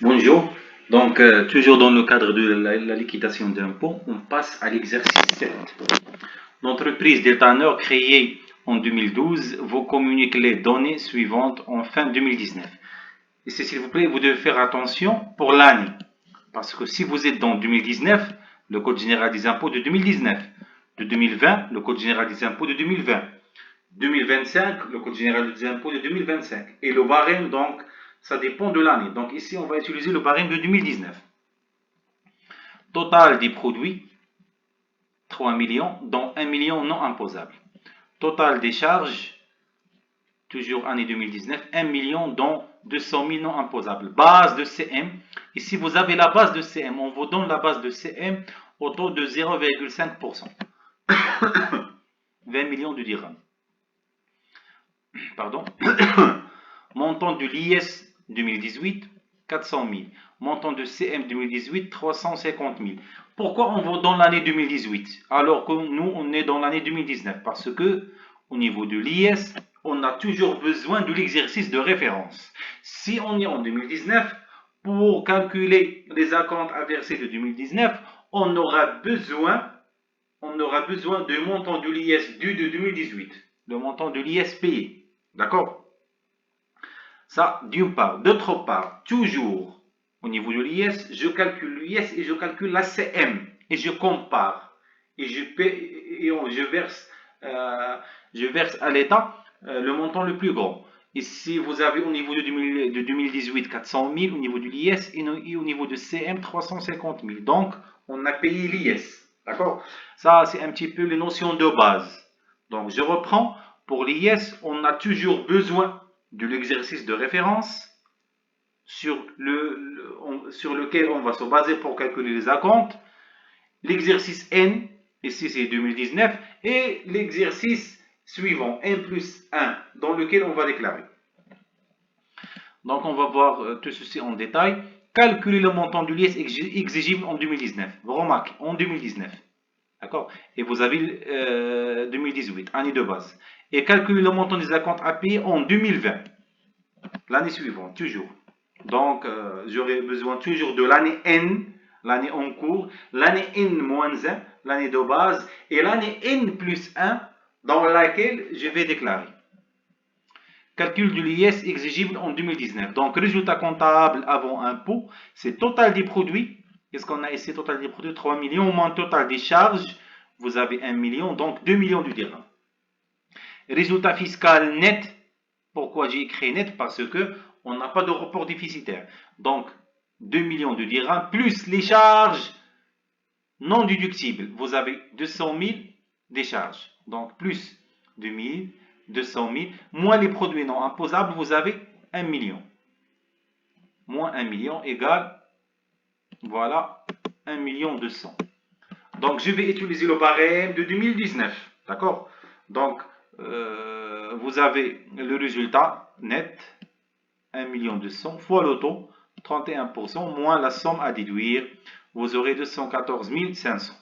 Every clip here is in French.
Bonjour. Donc, toujours dans le cadre de la liquidation d'impôts, on passe à l'exercice 7. L'entreprise Deltanor, créée en 2012, vous communique les données suivantes en fin 2019. Ici, s'il vous plaît, vous devez faire attention pour l'année. Parce que si vous êtes dans 2019, le Code général des impôts de 2019. De 2020, le Code général des impôts de 2020. 2025, le Code général des impôts de 2025. Et le barème, donc, ça dépend de l'année. Donc ici, on va utiliser le barème de 2019. Total des produits, 3 millions, dont 1 million non imposable. Total des charges, toujours année 2019, 1 million, dont 200 000 non imposables. Base de CM. Ici, vous avez la base de CM. On vous donne la base de CM au taux de 0,5%. 20 millions de dirhams. Pardon. Montant de l'IS 2018, 400 000. Montant de CM 2018, 350 000. Pourquoi on va dans l'année 2018 alors que nous, on est dans l'année 2019? Parce que au niveau de l'IS, on a toujours besoin de l'exercice de référence. Si on est en 2019, pour calculer les acomptes à verser de 2019, on aura besoin du montant de l'IS dû de 2018, le montant de l'IS payé. D'accord? Ça, d'une part. D'autre part, toujours au niveau de l'IS, je calcule l'IS et je calcule la CM et je compare et je verse à l'État le montant le plus grand. Ici, vous avez au niveau de 2018 400 000, au niveau de l'IS et au niveau de CM 350 000. Donc, on a payé l'IS. D'accord? Ça, c'est un petit peu les notions de base. Donc, je reprends. Pour l'IS, on a toujours besoin de l'exercice de référence sur lequel on va se baser pour calculer les acomptes. L'exercice N, ici c'est 2019, et l'exercice suivant, N plus 1, dans lequel on va déclarer. Donc on va voir tout ceci en détail. Calculer le montant de l'IS exigible en 2019. Vous remarquez, en 2019. D'accord? Et vous avez 2018, année de base. Et calculer le montant des acomptes à payer en 2020. L'année suivante, toujours. Donc, j'aurai besoin toujours de l'année N, l'année en cours, l'année N-1, l'année de base, et l'année N plus 1, dans laquelle je vais déclarer. Calcul de l'IS exigible en 2019. Donc, résultat comptable avant impôt, c'est total des produits. Qu'est-ce qu'on a ici? Total des produits, 3 millions, moins total des charges, vous avez 1 million, donc 2 millions de dirhams. Résultat fiscal net. Pourquoi j'ai écrit net? Parce que on n'a pas de report déficitaire. Donc, 2 millions de dirhams plus les charges non déductibles. Vous avez 200 000 des charges. Donc, plus 2 000, 200 000, moins les produits non imposables, vous avez 1 million. Moins 1 million égale, voilà, 1 million 200. Donc, je vais utiliser le barème de 2019. D'accord? Donc, vous avez le résultat net, 1 200 000 fois le taux, 31%, moins la somme à déduire, vous aurez 214 500.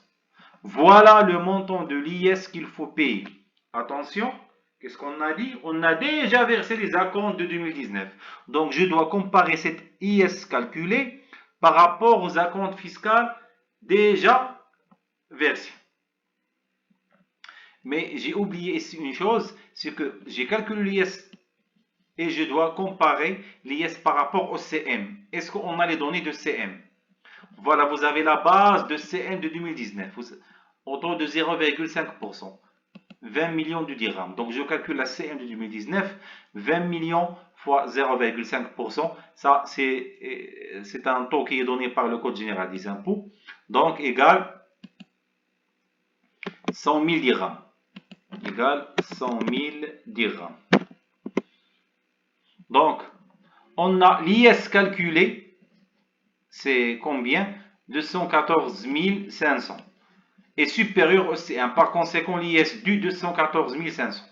Voilà le montant de l'IS qu'il faut payer. Attention, qu'est-ce qu'on a dit? On a déjà versé les acomptes de 2019. Donc, je dois comparer cette IS calculée par rapport aux acomptes fiscaux déjà versés. Mais j'ai oublié ici une chose, c'est que j'ai calculé l'IS et je dois comparer l'IS par rapport au CM. Est-ce qu'on a les données de CM? Voilà, vous avez la base de CM de 2019, autour de 0,5%. 20 millions de dirhams. Donc je calcule la CM de 2019, 20 millions fois 0,5%. Ça, c'est un taux qui est donné par le Code général des impôts. Donc égale 100 000 dirhams. Égale 100 000 dirhams. Donc, on a l'IS calculé, c'est combien? 214 500. Est supérieur au C1. Par conséquent, l'IS dû 214 500.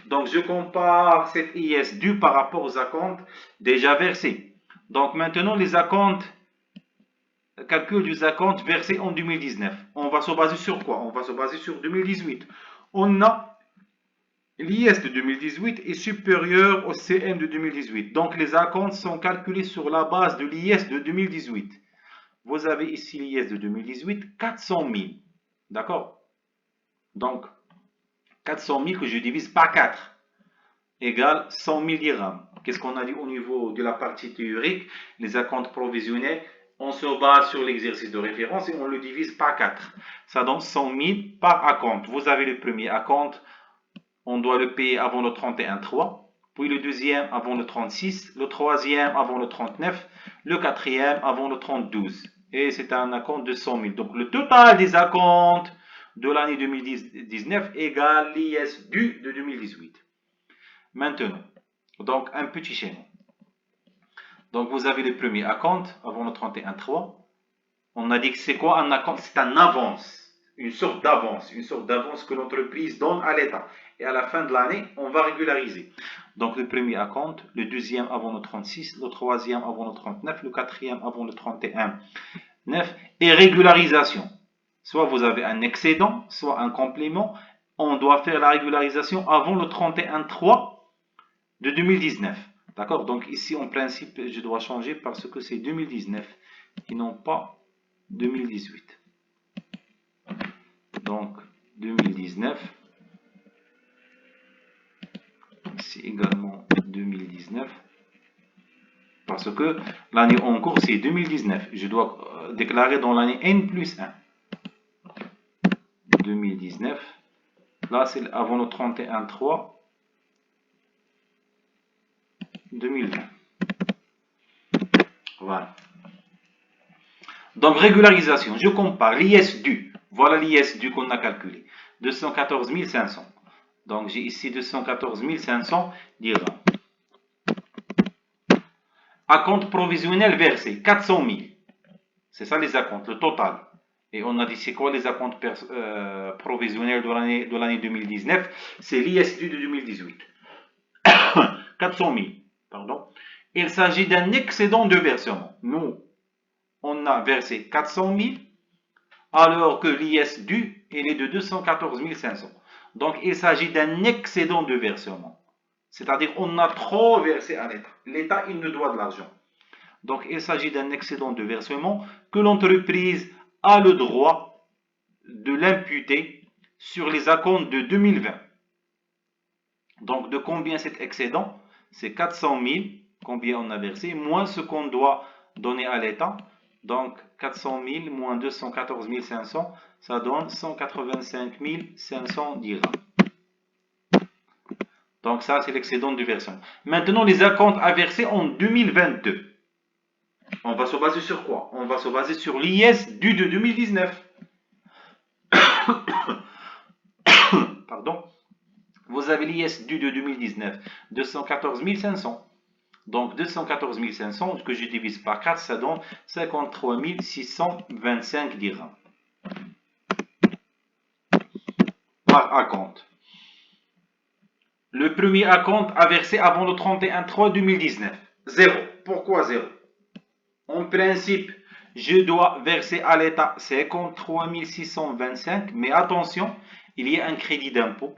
Donc, je compare cette IS dû par rapport aux acomptes déjà versés. Donc, maintenant, les acomptes, calcul des acomptes versés en 2019. On va se baser sur quoi? On va se baser sur 2018. On a l'IS de 2018 est supérieur au CM de 2018. Donc les acomptes sont calculés sur la base de l'IS de 2018. Vous avez ici l'IS de 2018, 400 000. D'accord? Donc 400 000 que je divise par 4 égale 100 000 dirhams. Qu'est-ce qu'on a dit au niveau de la partie théorique? Les acomptes provisionnels, on se base sur l'exercice de référence et on le divise par 4. Ça donne 100 000 par acompte. Vous avez le premier acompte, on doit le payer avant le 31-3, puis le deuxième avant le 36, le troisième avant le 39, le quatrième avant le 30-12. Et c'est un acompte de 100 000. Donc le total des acomptes de l'année 2019 égale l'IS dû de 2018. Maintenant, donc un petit schéma. Donc vous avez le premier acompte avant le 31-3. On a dit que c'est quoi un acompte? C'est un avance, une sorte d'avance que l'entreprise donne à l'État. Et à la fin de l'année, on va régulariser. Donc le premier acompte, le deuxième avant le 36, le troisième avant le 39, le quatrième avant le 31-9 et régularisation. Soit vous avez un excédent, soit un complément. On doit faire la régularisation avant le 31-3 de 2019. D'accord? Donc ici, en principe, je dois changer parce que c'est 2019 et non pas 2018. Donc 2019, c'est également 2019 parce que l'année en cours c'est 2019. Je dois déclarer dans l'année N plus 1. 2019. Là, c'est avant le 31-3 2020. Voilà. Donc, régularisation. Je compare l'IS dû. Voilà l'IS dû qu'on a calculé. 214 500. Donc, j'ai ici 214 500 dirhams. Acompte provisionnel versé, 400 000. C'est ça les acomptes, le total. Et on a dit c'est quoi les acomptes provisionnels de l'année 2019? C'est l'IS dû de 2018. 400 000. Pardon. Il s'agit d'un excédent de versement. Nous, on a versé 400 000 alors que l'IS dû il est de 214 500. Donc il s'agit d'un excédent de versement. C'est-à-dire on a trop versé à l'État. L'État, il nous doit de l'argent. Donc il s'agit d'un excédent de versement que l'entreprise a le droit de l'imputer sur les acomptes de 2020. Donc de combien cet excédent? C'est 400 000, combien on a versé, moins ce qu'on doit donner à l'État. Donc 400 000 moins 214 500, ça donne 185 500 dirhams. Donc ça, c'est l'excédent du versement. Maintenant, les acomptes à verser en 2022. On va se baser sur quoi? On va se baser sur l'IS dû de 2019. Pardon. Vous avez l'IS dû de 2019, 214 500. Donc 214 500, que je divise par 4, ça donne 53 625 dirhams. Par acompte. Le premier acompte à verser avant le 31-3-2019. 0. Pourquoi 0? En principe, je dois verser à l'État 53 625, mais attention, il y a un crédit d'impôt,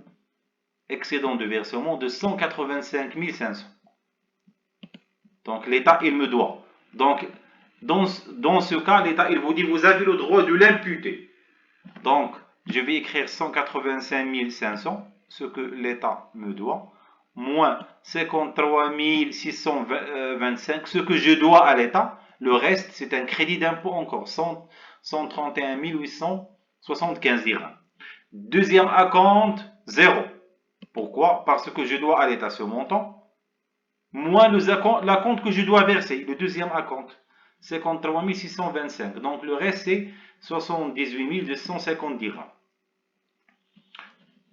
excédent de versement de 185 500. Donc l'État, il me doit. Donc, dans ce cas, l'État, il vous dit, vous avez le droit de l'imputer. Donc, je vais écrire 185 500, ce que l'État me doit, moins 53 625, ce que je dois à l'État. Le reste, c'est un crédit d'impôt encore, 131 875 dirhams. Deuxième acompte, 0. Pourquoi? Parce que je dois à l'État ce montant, moins l'acompte que je dois verser, le deuxième acompte, 53 625. Donc le reste, c'est 78 250 dirhams.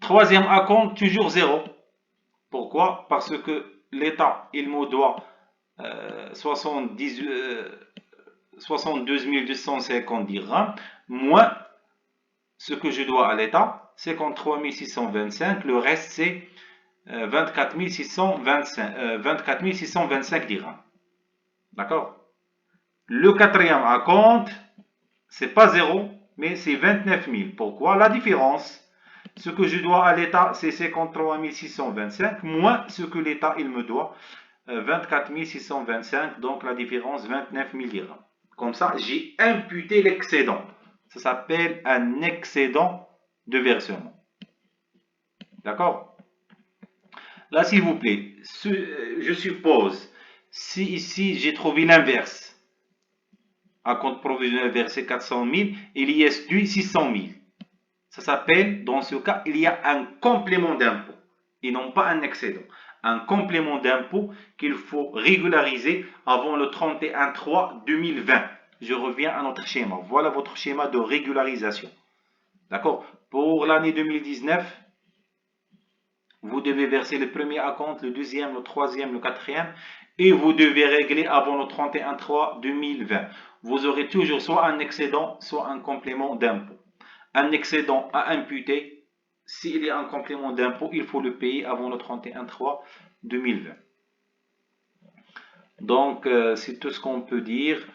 Troisième acompte, toujours 0. Pourquoi? Parce que l'État, il me doit 62 250 dirhams, moins ce que je dois à l'État, 53 625. Le reste, c'est 24 625 dirhams. D'accord? Le quatrième acompte, c'est pas 0, mais c'est 29 000. Pourquoi? La différence. Ce que je dois à l'État, c'est 53 625, moins ce que l'État il me doit, 24 625, donc la différence 29 000 dirhams. Comme ça, j'ai imputé l'excédent. Ça s'appelle un excédent de versement. D'accord? Là, s'il vous plaît, je suppose, si ici j'ai trouvé l'inverse, à compte provisionnel versé 400 000, il y a dû 600 000. Ça s'appelle, dans ce cas, il y a un complément d'impôt et non pas un excédent. Un complément d'impôt qu'il faut régulariser avant le 31/3/2020. Je reviens à notre schéma. Voilà votre schéma de régularisation. D'accord? Pour l'année 2019, vous devez verser le premier acompte, le deuxième, le troisième, le quatrième, et vous devez régler avant le 31/3/2020. Vous aurez toujours soit un excédent, soit un complément d'impôt. Un excédent à imputer, s'il y a un complément d'impôt, il faut le payer avant le 31/3/2020. Donc, c'est tout ce qu'on peut dire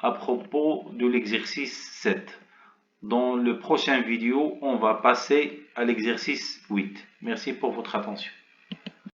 à propos de l'exercice 7. Dans le prochain vidéo, on va passer à l'exercice 8. Merci pour votre attention.